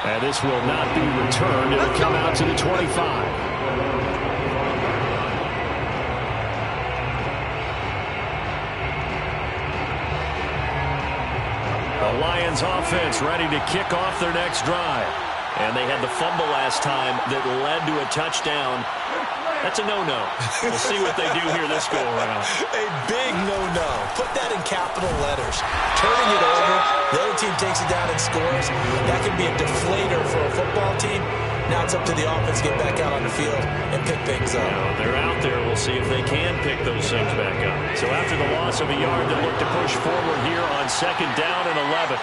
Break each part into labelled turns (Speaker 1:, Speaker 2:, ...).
Speaker 1: And this will not be returned. It'll come out to the 25. The Lions offense ready to kick off their next drive. And they had the fumble last time that led to a touchdown. That's a no-no. We'll see what they do here this go-around.
Speaker 2: A big no-no. Put that in capital letters. Turning it over, the other team takes it down and scores. That can be a deflator for a football team. Now it's up to the offense to get back out on the field and pick things up.
Speaker 1: Now, they're out there. We'll see if they can pick those things back up. So after the loss of a yard, they look to push forward here on 2nd down and 11.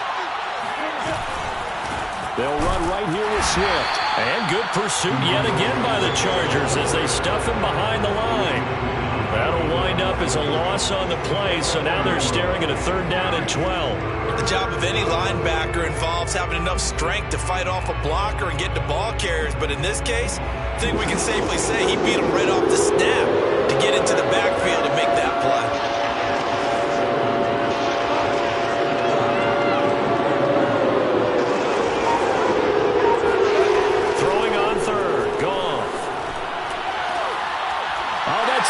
Speaker 1: They'll run right here with Swift. And good pursuit yet again by the Chargers as they stuff him behind the line. That'll wind up as a loss on the play, so now they're staring at a 3rd down and 12.
Speaker 2: The job of any linebacker involves having enough strength to fight off a blocker and get to ball carriers, but in this case, I think we can safely say he beat him right off the snap to get into the backfield and make that play.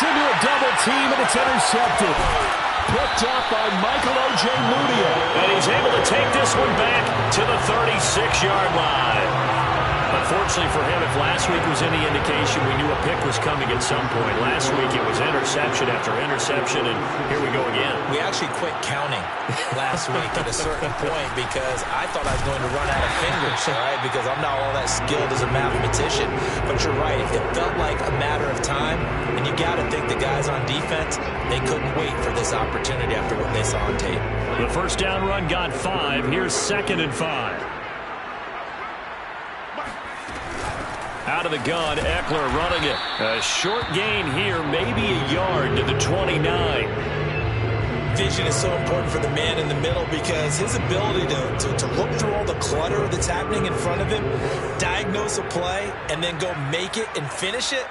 Speaker 1: Into a double team, and it's intercepted. Picked up by Michael O.J. Mudia. And he's able to take this one back to the 36-yard line. Unfortunately for him, if last week was any indication, we knew a pick was coming at some point. Last week it was interception after interception, and here we go again.
Speaker 2: We actually quit counting last week at a certain point because I thought I was going to run out of fingers, all right, because I'm not all that skilled as a mathematician. But you're right. It felt like a matter of time, and you got to think the guys on defense, they couldn't wait for this opportunity after what they saw on tape.
Speaker 1: The first down run got 5. Here's 2nd and 5. Out of the gun, Eckler running it. A short gain here, maybe a yard to the 29.
Speaker 2: Vision is so important for the man in the middle because his ability to look through all the clutter that's happening in front of him, diagnose a play, and then go make it and finish it,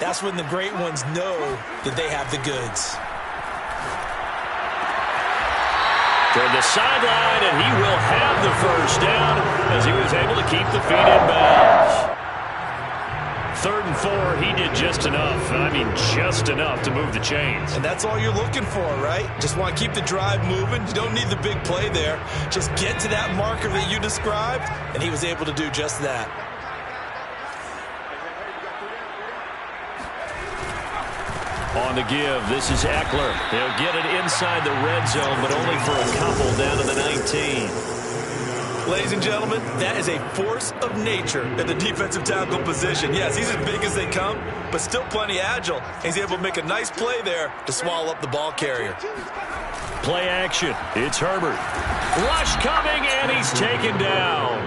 Speaker 2: that's when the great ones know that they have the goods.
Speaker 1: Toward the sideline, and he will have the first down as he was able to keep the feet in bounds. 3rd and 4, he did just enough. I mean, just enough to move the chains.
Speaker 2: And that's all you're looking for, right? Just want to keep the drive moving. You don't need the big play there. Just get to that marker that you described, and he was able to do just that.
Speaker 1: On the give, this is Eckler. They'll get it inside the red zone, but only for a couple down to the 19.
Speaker 2: Ladies and gentlemen, that is a force of nature at the defensive tackle position. Yes, he's as big as they come, but still plenty agile. He's able to make a nice play there to swallow up the ball carrier.
Speaker 1: Play action. It's Herbert. Rush coming, and he's taken down.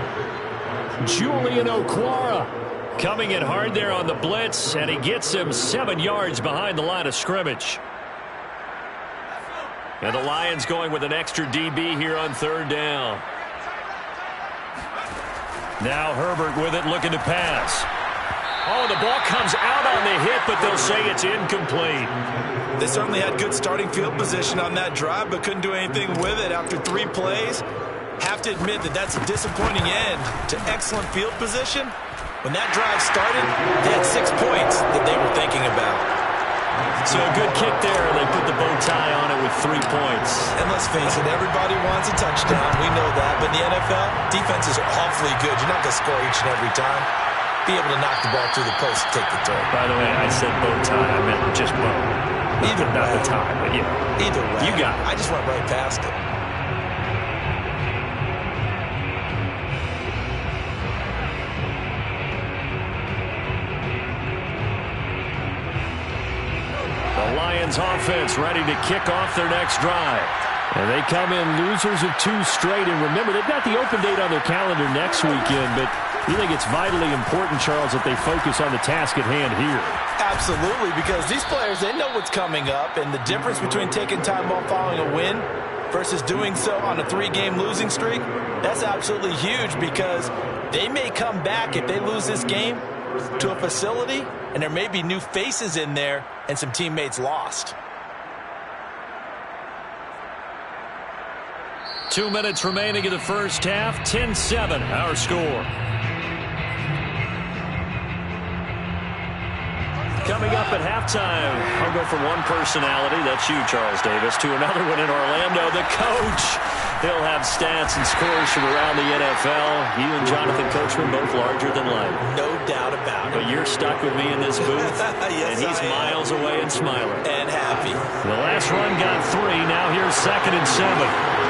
Speaker 1: Julian Okwara coming in hard there on the blitz, and he gets him 7 yards behind the line of scrimmage. And the Lions going with an extra DB here on 3rd down. Now Herbert with it, looking to pass. Oh, the ball comes out on the hit, but they'll say it's incomplete.
Speaker 2: They certainly had good starting field position on that drive, but couldn't do anything with it after 3 plays. Have to admit that that's a disappointing end to excellent field position. When that drive started, they had 6 points that they were thinking about.
Speaker 1: So a good kick there, and they put the bow tie on it with 3 points.
Speaker 2: And let's face it, everybody wants a touchdown. We know that. But in the NFL, defenses are awfully good. You're not going to score each and every time. Be able to knock the ball through the post and take the throw.
Speaker 1: By the way, I said bow tie. I meant just bow.
Speaker 2: Either way.
Speaker 1: Not the tie, but yeah.
Speaker 2: Either way.
Speaker 1: You got it.
Speaker 2: I just went right past it.
Speaker 1: The Lions offense ready to kick off their next drive. And they come in losers of 2 straight. And remember, they've got the open date on their calendar next weekend. But you think it's vitally important, Charles, that they focus on the task at hand here?
Speaker 2: Absolutely, because these players, they know what's coming up. And the difference between taking time off following a win versus doing so on a 3-game losing streak, that's absolutely huge because they may come back if they lose this game to a facility, and there may be new faces in there and some teammates lost.
Speaker 1: 2 minutes remaining in the first half. 10-7, our score. Coming up at halftime, I'll go from one personality, that's you, Charles Davis, to another one in Orlando, the coach. He'll have stats and scores from around the NFL. You and Jonathan Coachman both larger than life.
Speaker 2: No doubt about it.
Speaker 1: But you're stuck with me in this booth,
Speaker 2: yes,
Speaker 1: and he's miles away and smiling.
Speaker 2: And happy.
Speaker 1: The last run got 3. Now here's 2nd and 7.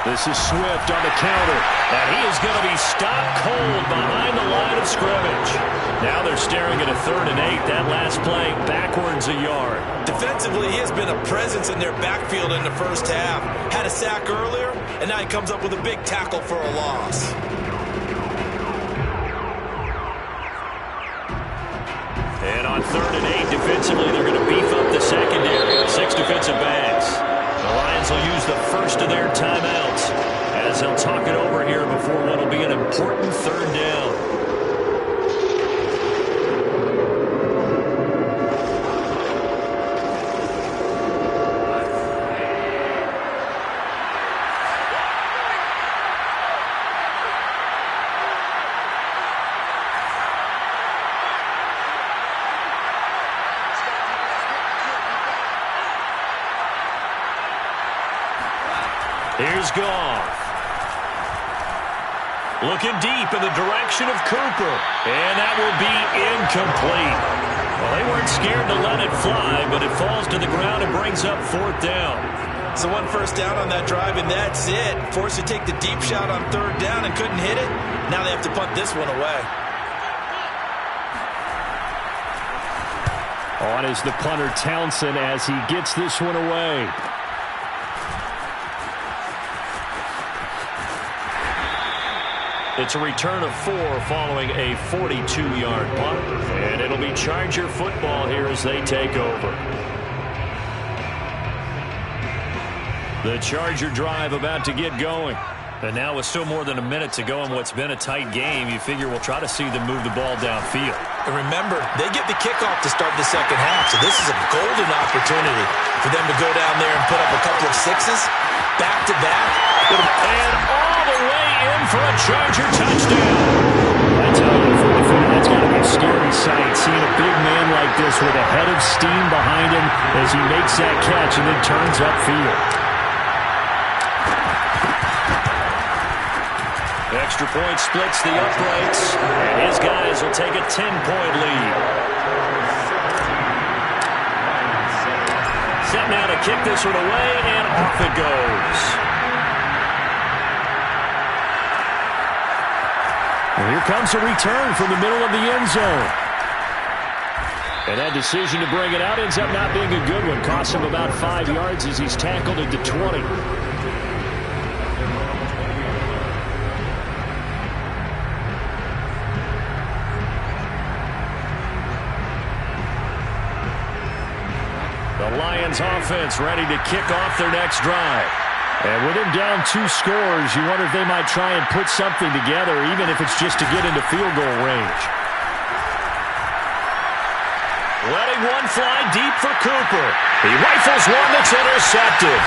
Speaker 1: This is Swift on the counter, and he is going to be stopped cold behind the line of scrimmage. Now they're staring at a 3rd and 8. That last play backwards a yard.
Speaker 2: Defensively, he has been a presence in their backfield in the first half. Had a sack earlier, and now he comes up with a big tackle for a loss.
Speaker 1: And on 3rd and 8, defensively, they're going to beef up the secondary. 6 defensive backs. The Lions will use the first of their timeouts as they'll talk it over here before what will be an important 3rd down. Here's Goff. Looking deep in the direction of Cooper. And that will be incomplete. Well, they weren't scared to let it fly, but it falls to the ground and brings up 4th down.
Speaker 2: So 1 first down on that drive, and that's it. Forced to take the deep shot on 3rd down and couldn't hit it. Now they have to punt this one away.
Speaker 1: On is the punter Townsend as he gets this one away. It's a return of 4 following a 42-yard punt. And it'll be Charger football here as they take over. The Charger drive about to get going. And now with still more than a minute to go in what's been a tight game, you figure we'll try to see them move the ball downfield.
Speaker 2: And remember, they get the kickoff to start the second half, so this is a golden opportunity for them to go down there and put up a couple of 6s, back-to-back.
Speaker 1: And all the way in for a Charger touchdown. I tell you, for the fan, that's got to be a scary sight, seeing a big man like this with a head of steam behind him as he makes that catch and then turns upfield. Extra point splits the uprights, and his guys will take a 10-point lead. Set now to kick this one away, and off it goes. And here comes a return from the middle of the end zone. And that decision to bring it out ends up not being a good one. Costs him about 5 yards as he's tackled at the 20. The Lions offense ready to kick off their next drive. And with him down 2 scores, you wonder if they might try and put something together, even if it's just to get into field goal range. Letting one fly deep for Cooper. He rifles one that's intercepted.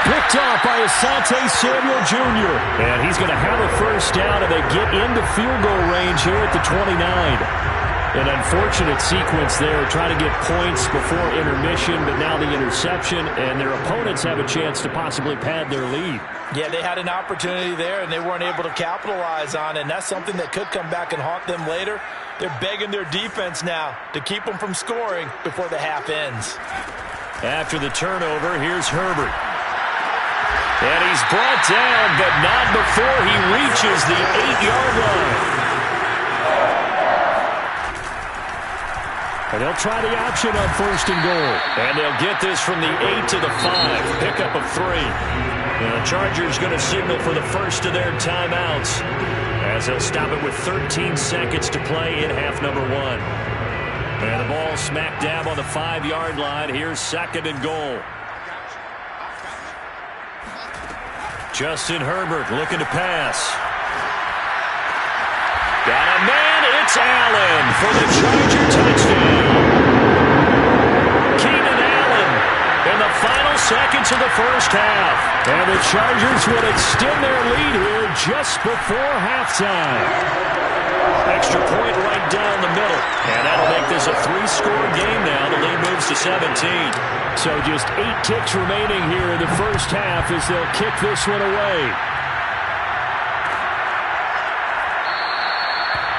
Speaker 1: Picked off by Asante Samuel Jr. And he's going to have a first down, and they get into field goal range here at the 29. An unfortunate sequence there, trying to get points before intermission, but now the interception, and their opponents have a chance to possibly pad their lead.
Speaker 2: Yeah, they had an opportunity there, and they weren't able to capitalize on it, and that's something that could come back and haunt them later. They're begging their defense now to keep them from scoring before the half ends.
Speaker 1: After the turnover, here's Herbert. And he's brought down, but not before he reaches the 8-yard line. And they'll try the option on 1st and goal. And they'll get this from the 8 to the 5. Pickup of 3. And the Chargers going to signal for the first of their timeouts as they'll stop it with 13 seconds to play in half number 1. And the ball smack dab on the 5-yard line. Here's 2nd and goal. Justin Herbert looking to pass. Got a man, it's Allen for the Charger touchdown. Keenan Allen in the final final seconds of the first half. And the Chargers will extend their lead here just before halftime. Extra point right down the middle. And that'll make this a 3-score game now. The lead moves to 17. So just 8 ticks remaining here in the first half as they'll kick this one away.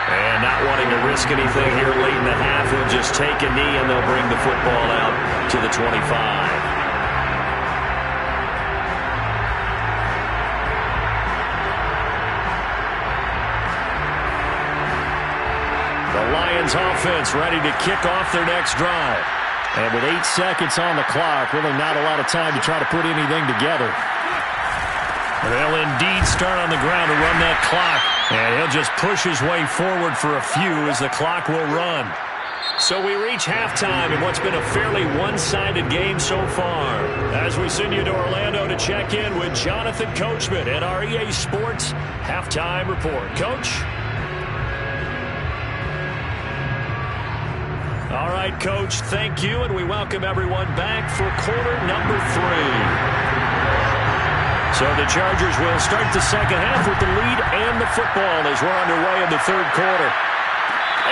Speaker 1: And not wanting to risk anything here late in the half, he'll just take a knee and they'll bring the football out to the 25. The Lions offense ready to kick off their next drive. And with 8 seconds on the clock, really not a lot of time to try to put anything together. They'll indeed start on the ground to run that clock. And he'll just push his way forward for a few as the clock will run. So we reach halftime in what's been a fairly one-sided game so far. As we send you to Orlando to check in with Jonathan Coachman at our EA Sports Halftime Report. Coach? All right, Coach, thank you, and we welcome everyone back for quarter number 3. So the Chargers will start the second half with the lead and the football as we're underway in the third quarter.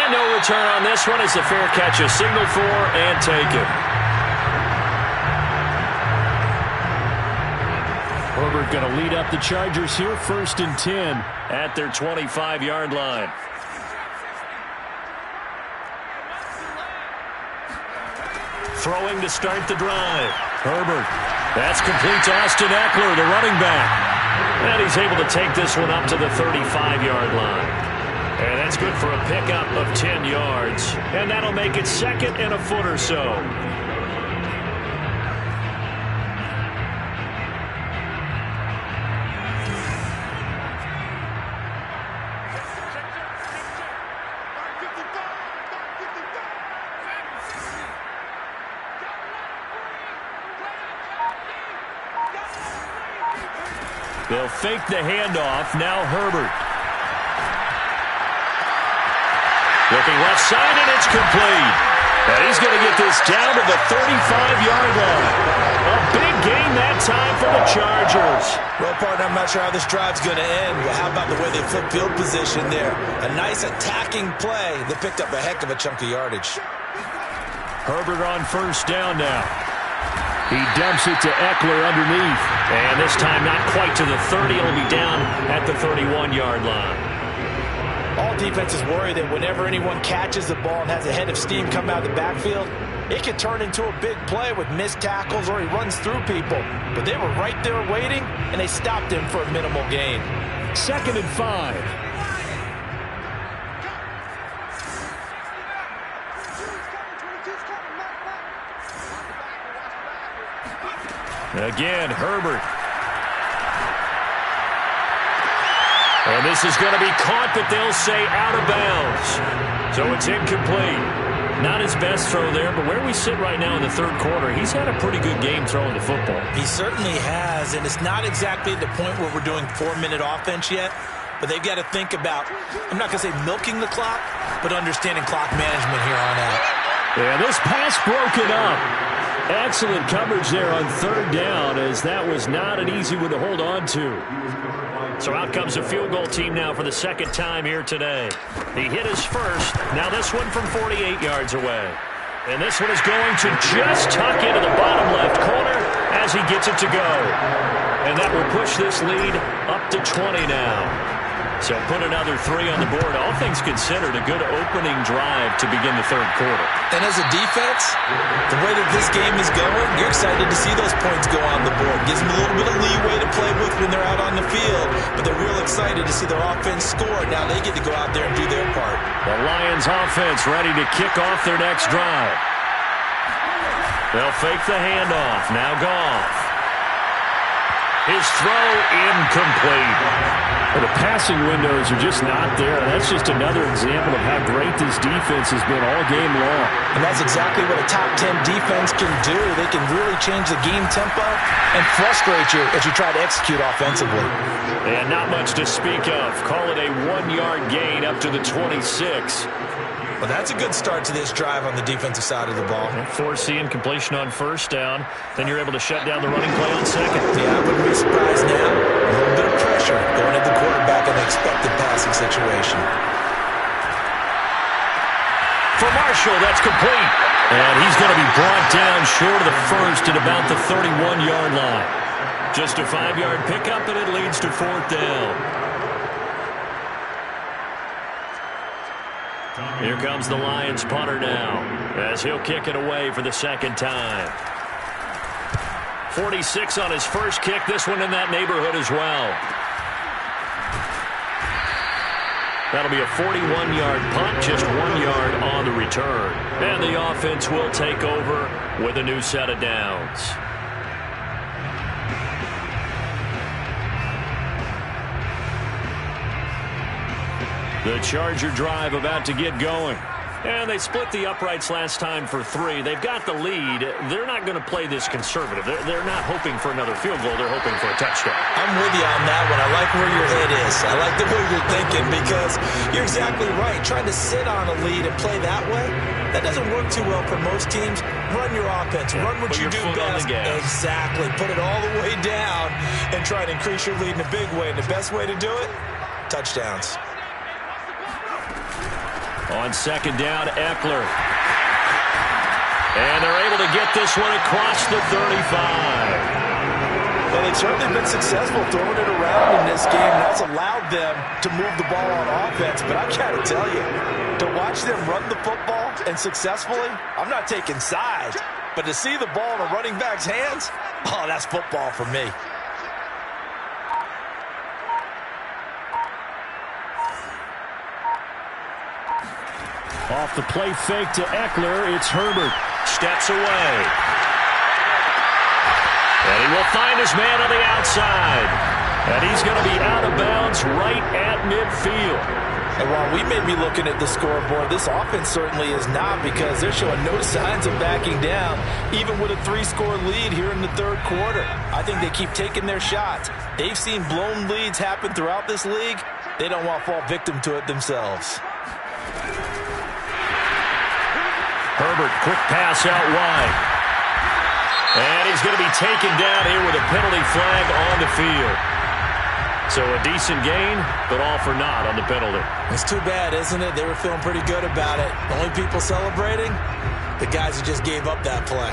Speaker 1: And no return on this one as the fair catch is signaled for and taken. Herbert going to lead up the Chargers here, 1st and 10 at their 25-yard line. Throwing to start the drive. Herbert. That's complete to Austin Eckler, the running back. And he's able to take this one up to the 35-yard line. And that's good for a pickup of 10 yards. And that'll make it 2nd and a foot or so. They'll fake the handoff. Now Herbert. Looking left side, and it's complete. And he's going to get this down to the 35-yard line. A big gain that time for the Chargers.
Speaker 2: Well, partner, I'm not sure how this drive's going to end, but how about the way they flip field position there? A nice attacking play that picked up a heck of a chunk of yardage.
Speaker 1: Herbert on 1st down now. He dumps it to Eckler underneath. And this time not quite to the 30. He'll be down at the 31-yard line.
Speaker 2: All defenses worry that whenever anyone catches the ball and has a head of steam come out of the backfield, it could turn into a big play with missed tackles or he runs through people. But they were right there waiting, and they stopped him for a minimal gain.
Speaker 1: 2nd and 5. Again, Herbert. And this is going to be caught, but they'll say out of bounds. So it's incomplete. Not his best throw there, but where we sit right now in the third quarter, he's had a pretty good game throwing the football.
Speaker 2: He certainly has, and it's not exactly the point where we're doing 4-minute offense yet, but they've got to think about, I'm not going to say milking the clock, but understanding clock management here on out.
Speaker 1: Yeah, this pass broken up. Excellent coverage there on 3rd down, as that was not an easy one to hold on to. So out comes a field goal team now for the 2nd time here today. He hit his first. Now this one from 48 yards away. And this one is going to just tuck into the bottom left corner as he gets it to go. And that will push this lead up to 20 now. So put another 3 on the board. All things considered, a good opening drive to begin the third quarter.
Speaker 2: And as a defense, the way that this game is going, you're excited to see those points go on the board. Gives them a little bit of leeway to play with when they're out on the field. But they're real excited to see their offense score. Now they get to go out there and do their part.
Speaker 1: The Lions offense ready to kick off their next drive. They'll fake the handoff. Now Goff. His throw incomplete. Well, the passing windows are just not there. That's just another example of how great this defense has been all game long.
Speaker 2: And that's exactly what a top 10 defense can do. They can really change the game tempo and frustrate you as you try to execute offensively.
Speaker 1: And not much to speak of. Call it a 1-yard gain up to the 26.
Speaker 2: Well, that's a good start to this drive on the defensive side of the ball.
Speaker 1: Force the incompletion on first down. Then you're able to shut down the running play on second.
Speaker 2: Yeah, I wouldn't be surprised now. A little bit of pressure going at the quarterback in an expected passing situation.
Speaker 1: For Marshall, that's complete. And he's going to be brought down short of the first at about the 31-yard line. Just a 5-yard pickup, and it leads to fourth down. Here comes the Lions punter now, as he'll kick it away for the second time. 46 on his first kick, this one in that neighborhood as well. That'll be a 41-yard punt, just 1 yard on the return. And the offense will take over with a new set of downs. The Charger drive about to get going. And they split the uprights last time for 3. They've got the lead. They're not going to play this conservative. They're not hoping for another field goal. They're hoping for a touchdown.
Speaker 2: I'm with you on that one. I like where your head is. I like the way you're thinking because you're exactly right. Trying to sit on a lead and play that way, that doesn't work too well for most teams. Run your offense. Run what you do best. Exactly. Put it all the way down and try to increase your lead in a big way. And the best way to do it, touchdowns.
Speaker 1: On second down, Eckler. And they're able to get this one across the 35.
Speaker 2: And they've certainly been successful throwing it around in this game. That's allowed them to move the ball on offense. But I've got to tell you, to watch them run the football and successfully, I'm not taking sides. But to see the ball in a running back's hands, oh, that's football for me.
Speaker 1: Off the play fake to Eckler, it's Herbert. Steps away. And he will find his man on the outside. And he's going to be out of bounds right at midfield.
Speaker 2: And while we may be looking at the scoreboard, this offense certainly is not because they're showing no signs of backing down, even with a 3-score lead here in the third quarter. I think they keep taking their shots. They've seen blown leads happen throughout this league. They don't want to fall victim to it themselves.
Speaker 1: Herbert, quick pass out wide. And he's going to be taken down here with a penalty flag on the field. So a decent gain, but all for naught on the penalty.
Speaker 2: It's too bad, isn't it? They were feeling pretty good about it. The only people celebrating, the guys who just gave up that play.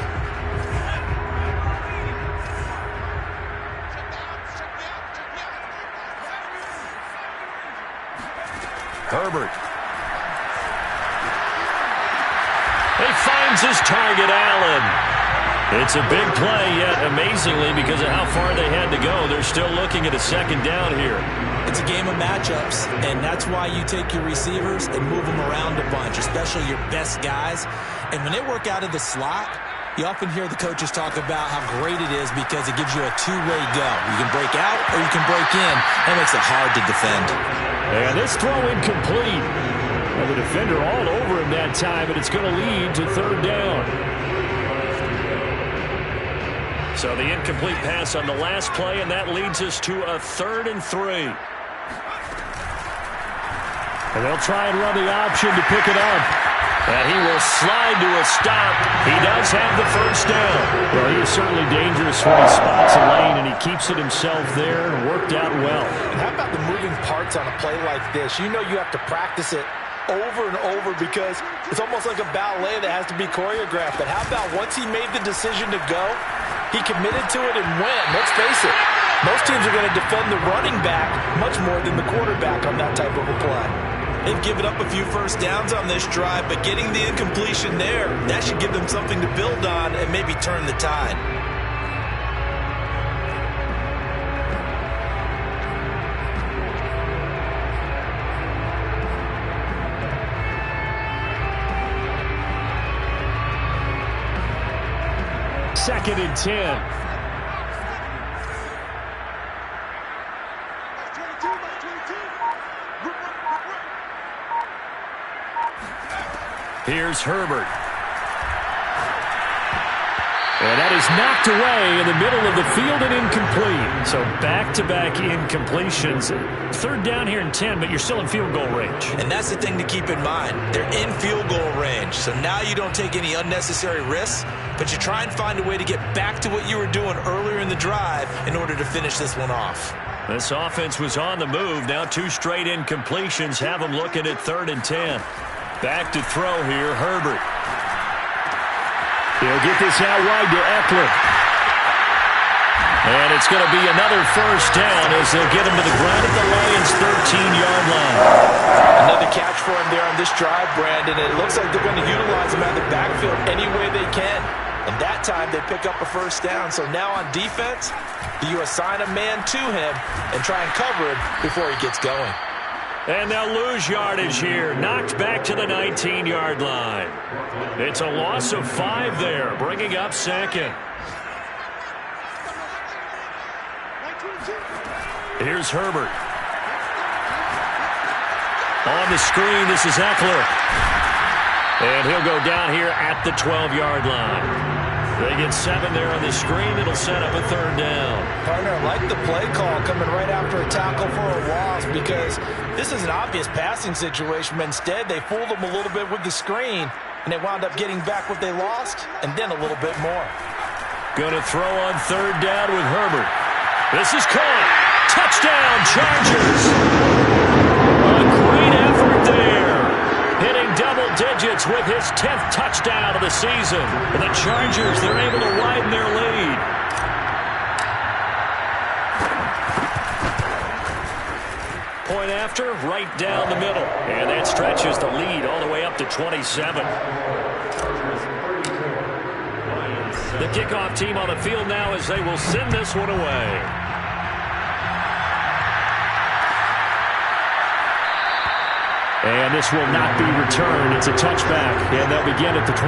Speaker 1: Herbert. He finds his target, Allen. It's a big play, yet amazingly, because of how far they had to go, they're still looking at a second down here.
Speaker 2: It's a game of matchups, and that's why you take your receivers and move them around a bunch, especially your best guys. And when they work out of the slot, you often hear the coaches talk about how great it is because it gives you a two-way go. You can break out or you can break in. That makes it hard to defend.
Speaker 1: And this throw incomplete. And the defender all over him that time, and it's going to lead to third down. So the incomplete pass on the last play, and that leads us to a 3rd and 3. And they'll try and run the option to pick it up. And he will slide to a stop. He does have the first down. Well, he is certainly dangerous when he spots a lane, and he keeps it himself there and worked out well.
Speaker 2: And how about the moving parts on a play like this? You know you have to practice it over and over because it's almost like a ballet that has to be choreographed. But how about once he made the decision to go, he committed to it and went. Let's face it, most teams are going to defend the running back much more than the quarterback on that type of a play. They've given up a few first downs on this drive, but getting the incompletion there, that should give them something to build on and maybe turn the tide.
Speaker 1: Second and 10. Here's Herbert. And that is knocked away in the middle of the field and incomplete. So back-to-back incompletions. Third down here in 10, but you're still in field goal range.
Speaker 2: And that's the thing to keep in mind. They're in field goal range. So now you don't take any unnecessary risks, but you try and find a way to get back to what you were doing earlier in the drive in order to finish this one off.
Speaker 1: This offense was on the move. Now 2 straight incompletions have them looking at 3rd and 10. Back to throw here, Herbert. He'll get this out wide to Eckler. And it's going to be another first down as they'll get him to the ground at the Lions' 13-yard line.
Speaker 2: Another catch for him there on this drive, Brandon. And it looks like they're going to utilize him out of the backfield any way they can. And that time they pick up a first down. So now on defense, you assign a man to him and try and cover him before he gets going.
Speaker 1: And they'll lose yardage here. Knocked back to the 19-yard line. It's a loss of 5 there, bringing up 2nd. Here's Herbert. On the screen, this is Eckler. And he'll go down here at the 12-yard line. They get 7 there on the screen. It'll set up a 3rd down.
Speaker 2: Partner, I like the play call coming right after a tackle for a loss because this is an obvious passing situation. But instead, they fooled them a little bit with the screen, and they wound up getting back what they lost and then a little bit more.
Speaker 1: Going to throw on 3rd down with Herbert. This is caught. Touchdown, Chargers. A great effort there. Hitting double digits with his 10th touchdown of the season. And the Chargers, they're able to widen their lead. Point after, right down the middle. And that stretches the lead all the way up to 27. The kickoff team on the field now as they will send this one away. And this will not be returned. It's a touchback, and they'll begin at the 25.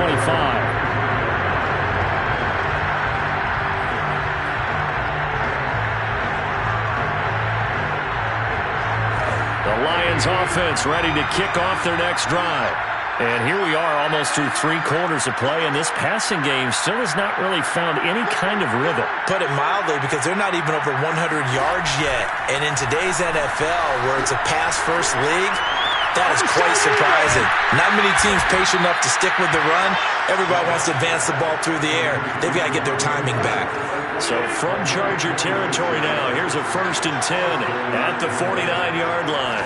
Speaker 1: The Lions offense ready to kick off their next drive. And here we are almost through 3 quarters of play, and this passing game still has not really found any kind of rhythm.
Speaker 2: Put it mildly, because they're not even over 100 yards yet. And in today's NFL, where it's a pass-first league, that is quite surprising. Not many teams patient enough to stick with the run. Everybody wants to advance the ball through the air. They've got to get their timing back.
Speaker 1: So from Charger territory now, here's a 1st and 10 at the 49-yard line.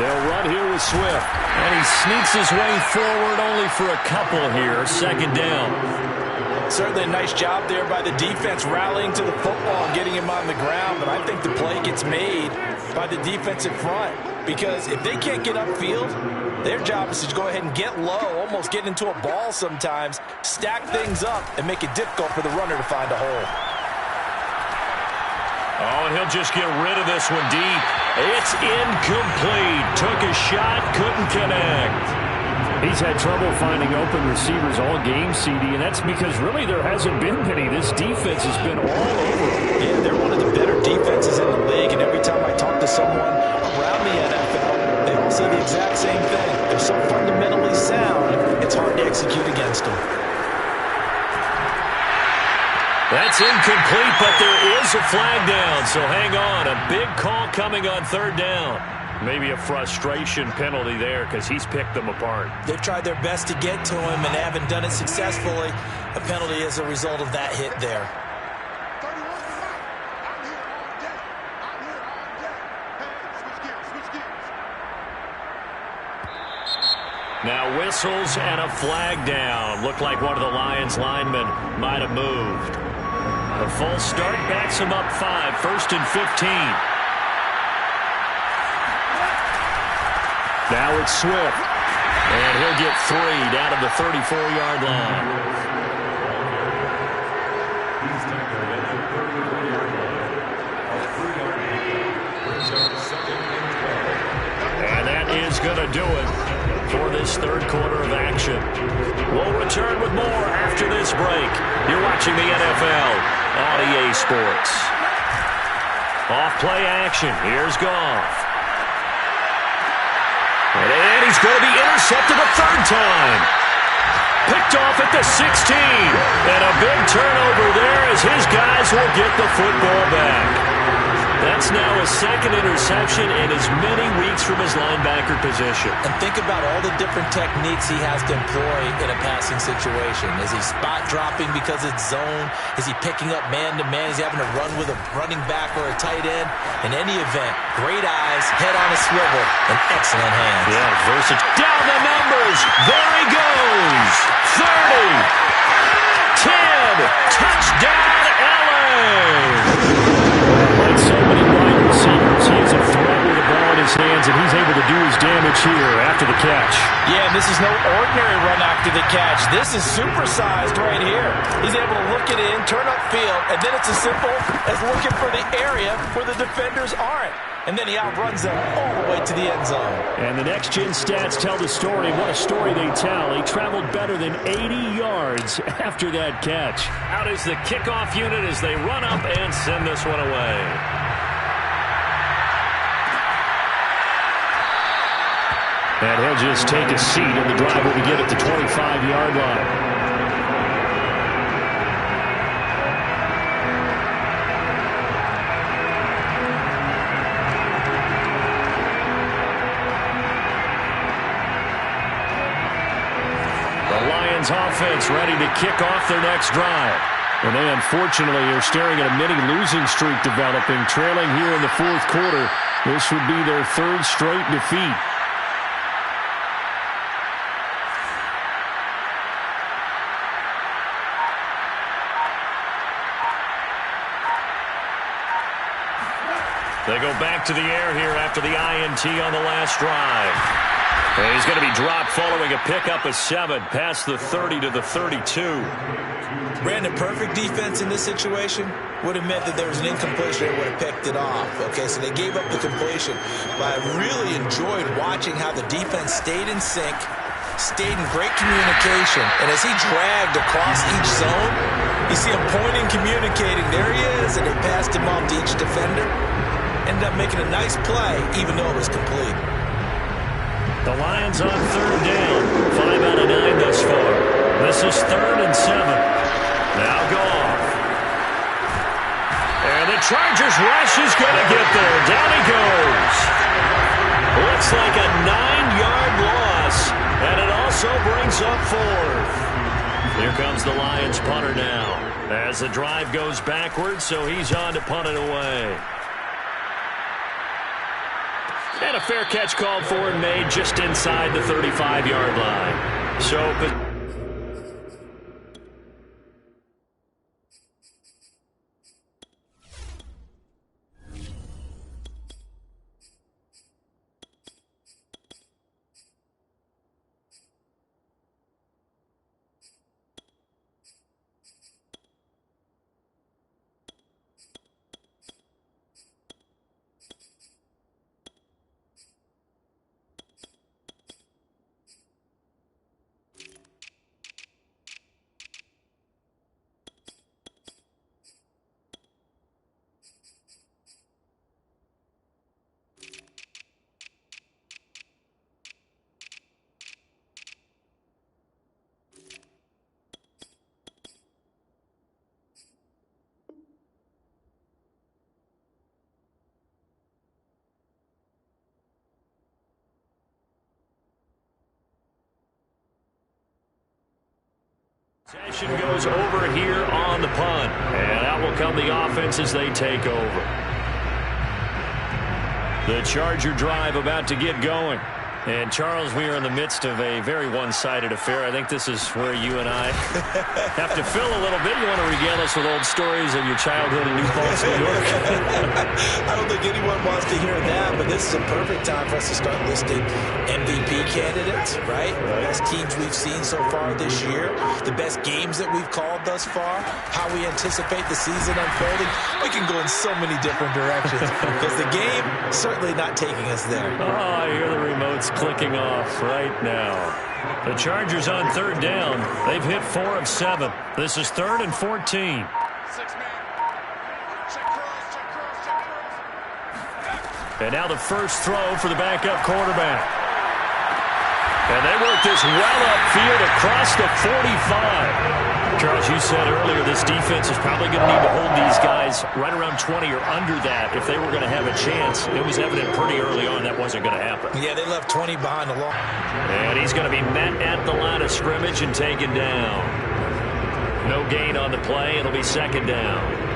Speaker 1: They'll run here with Swift. And he sneaks his way forward only for a couple here. 2nd down.
Speaker 2: Certainly a nice job there by the defense rallying to the football and getting him on the ground, but I think the play gets made by the defensive front because if they can't get upfield, their job is to go ahead and get low, almost get into a ball sometimes, stack things up, and make it difficult for the runner to find a hole.
Speaker 1: Oh, and he'll just get rid of this one deep. It's incomplete. Took a shot, couldn't connect. He's had trouble finding open receivers all game, CD, and that's because really there hasn't been many. This defense has been all over them.
Speaker 2: Yeah, they're one of the better defenses in the league, and every time I talk to someone around the NFL, they all say the exact same thing. They're so fundamentally sound, it's hard to execute against them.
Speaker 1: That's incomplete, but there is a flag down, so hang on. A big call coming on 3rd down. Maybe a frustration penalty there because he's picked them apart.
Speaker 2: They've tried their best to get to him and haven't done it successfully. A penalty as a result of that hit there.
Speaker 1: Now whistles and a flag down. Looked like one of the Lions linemen might have moved. A false start backs him up 5, 1st and 15. Now it's Swift. And he'll get 3 down to the 34-yard line. And that is going to do it for this 3rd quarter of action. We'll return with more after this break. You're watching the NFL on EA Sports. Off play action. Here's Goff. And he he's going to be intercepted a third time. Picked off at the 16. And a big turnover there as his guys will get the football back. That's now his second interception in as many weeks from his linebacker position.
Speaker 2: And think about all the different techniques he has to employ in a passing situation. Is he spot dropping because it's zone? Is he picking up man-to-man? Is he having to run with a running back or a tight end? In any event, great eyes, head on a swivel, and excellent hands.
Speaker 1: Yeah, versatile. Down the numbers. There he goes. 30. 10. Touchdown, LA. Like so many wide receivers, he is a threat with the ball in his hands, and he's able to do his damage here after the catch.
Speaker 2: Yeah, and this is no ordinary run after the catch. This is supersized right here. He's able to look it in, turn upfield, and then it's as simple as looking for the area where the defenders aren't. And then he outruns them all the way to the end zone.
Speaker 1: And the next-gen stats tell the story. What a story they tell. He traveled better than 80 yards after that catch. Out is the kickoff unit as they run up and send this one away. And he'll just take a seat, and the drive will begin at the 25-yard line. Offense ready to kick off their next drive. And they unfortunately are staring at a mini losing streak developing, trailing here in the fourth quarter. This would be their third straight defeat. They go back to the air here after the INT on the last drive. And he's going to be dropped following a pickup of 7 past the 30 to the 32.
Speaker 2: Brandon, perfect defense in this situation would have meant that there was an incompletion. They would have picked it off. Okay, so they gave up the completion. But I really enjoyed watching how the defense stayed in sync, stayed in great communication. And as he dragged across each zone, you see him pointing, communicating. There he is, and they passed him off to each defender. Ended up making a nice play, even though it was complete.
Speaker 1: The Lions on third down. 5 out of 9 thus far. This is 3rd and 7. Now Goff. And the Chargers rush is going to get there. Down he goes. Looks like a 9-yard loss. And it also brings up 4th. Here comes the Lions punter now. As the drive goes backwards, so he's on to punt it away. And a fair catch called for and made just inside the 35-yard line. So possession goes over here on the punt. And out will come the offense as they take over. The Charger drive about to get going. And, Charles, we are in the midst of a very one-sided affair. I think this is where you and I have to fill a little bit. You want to regale us with old stories of your childhood in New Paltz, New York?
Speaker 2: I don't think anyone wants to hear that, but this is a perfect time for us to start listing MVP candidates, right? The best teams we've seen so far this year, the best games that we've called thus far, how we anticipate the season unfolding. We can go in so many different directions because the game certainly not taking us there.
Speaker 1: Oh, I hear the remotes clicking off right now. The Chargers on third down. They've hit 4 of 7. This is 3rd and 14. And now the first throw for the backup quarterback. And they work this well upfield across the 45. Charles, you said earlier this defense is probably going to need to hold these guys right around 20 or under that if they were going to have a chance. It was evident pretty early on that wasn't going to happen.
Speaker 2: Yeah, they left 20 behind the line.
Speaker 1: And he's going to be met at the line of scrimmage and taken down. No gain on the play. It'll be second down.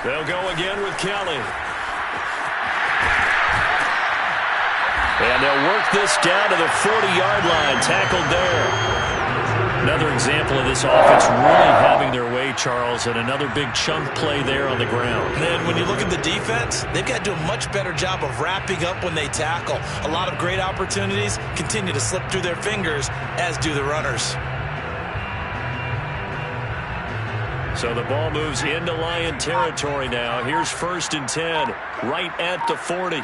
Speaker 1: They'll go again with Kelly. And they'll work this down to the 40-yard line. Tackled there. Another example of this offense really having their way, Charles, and another big chunk play there on the ground.
Speaker 2: And then when you look at the defense, they've got to do a much better job of wrapping up when they tackle. A lot of great opportunities continue to slip through their fingers, as do the runners.
Speaker 1: So the ball moves into Lion territory now. Here's 1st and 10, right at the 40.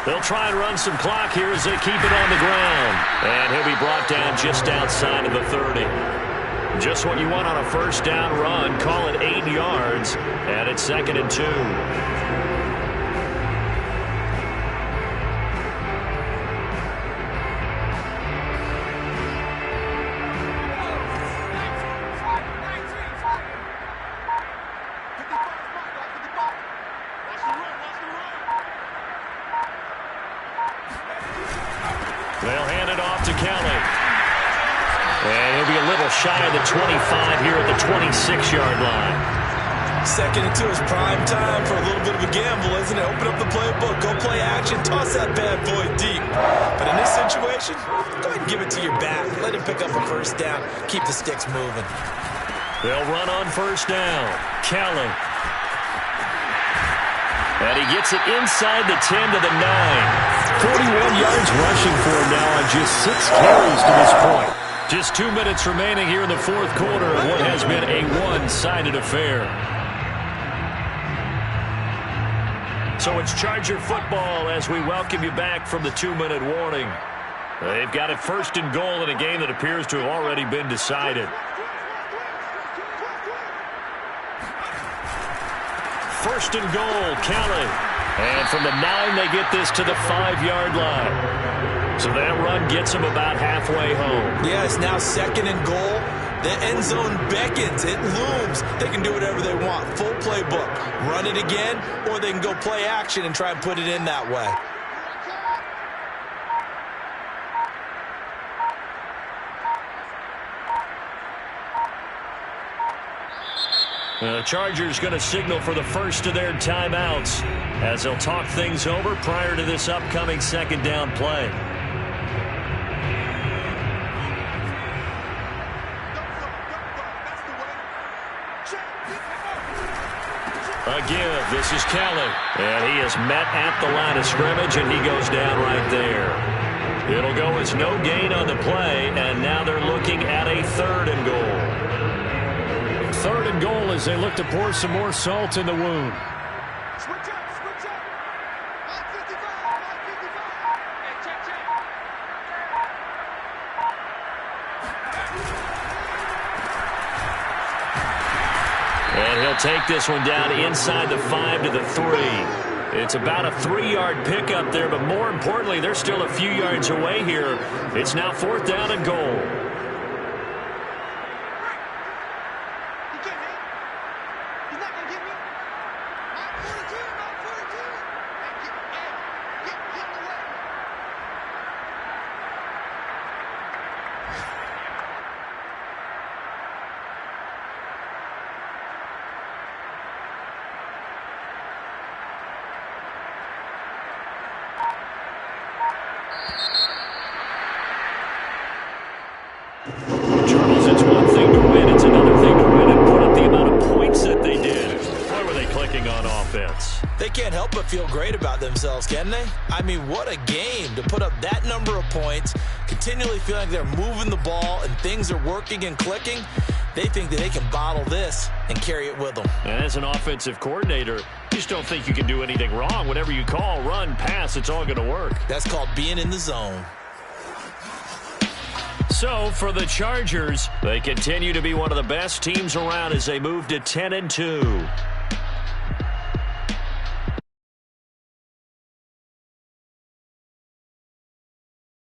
Speaker 1: They'll try and run some clock here as they keep it on the ground. And he'll be brought down just outside of the 30. Just what you want on a first down run. Call it 8 yards, and it's 2nd and 2. They'll hand it off to Kelly. And he'll be a little shy of the 25 here at the 26-yard line.
Speaker 2: 2nd and 2 is prime time for a little bit of a gamble, isn't it? Open up the playbook, go play action, toss that bad boy deep. But in this situation, go ahead and give it to your back. Let him pick up a first down. Keep the sticks moving.
Speaker 1: They'll run on first down. Kelly. And he gets it inside the 10 to the 9. 41 yards rushing for him now on just 6 carries to this point. Just 2 minutes remaining here in the 4th quarter of what has been a one-sided affair. So it's Charger football as we welcome you back from the 2-minute warning. They've got it 1st and goal in a game that appears to have already been decided. 1st and goal, Kelly. And from the 9, they get this to the 5-yard line. So that run gets them about halfway home.
Speaker 2: Yeah, it's now 2nd and goal. The end zone beckons. It looms. They can do whatever they want. Full playbook. Run it again, or they can go play action and try and put it in that way.
Speaker 1: The Chargers going to signal for the first of their timeouts as they'll talk things over prior to this upcoming 2nd down play. Again, this is Kelly. And he is met at the line of scrimmage, and he goes down right there. It'll go as no gain on the play, and now they're looking at a 3rd and goal. 3rd and goal as they look to pour some more salt in the wound.
Speaker 3: Switch up. Line 55, line 55. Hey, check.
Speaker 1: And he'll take this one down inside the 5 to the 3. It's about a 3-yard pickup there, but more importantly, they're still a few yards away here. It's now 4th down and goal. Charles, it's one thing to win. It's another thing to win and put up the amount of points that they did. Boy, were they clicking on offense.
Speaker 2: They can't help but feel great about themselves, can they? I mean, what a game to put up that number of points, continually feeling like they're moving the ball and things are working and clicking. They think that they can bottle this and carry it with them.
Speaker 1: And as an offensive coordinator, just don't think you can do anything wrong. Whatever you call, run, pass, it's all going to work.
Speaker 2: That's called being in the zone.
Speaker 1: So for the Chargers, they continue to be one of the best teams around as they move to 10-2.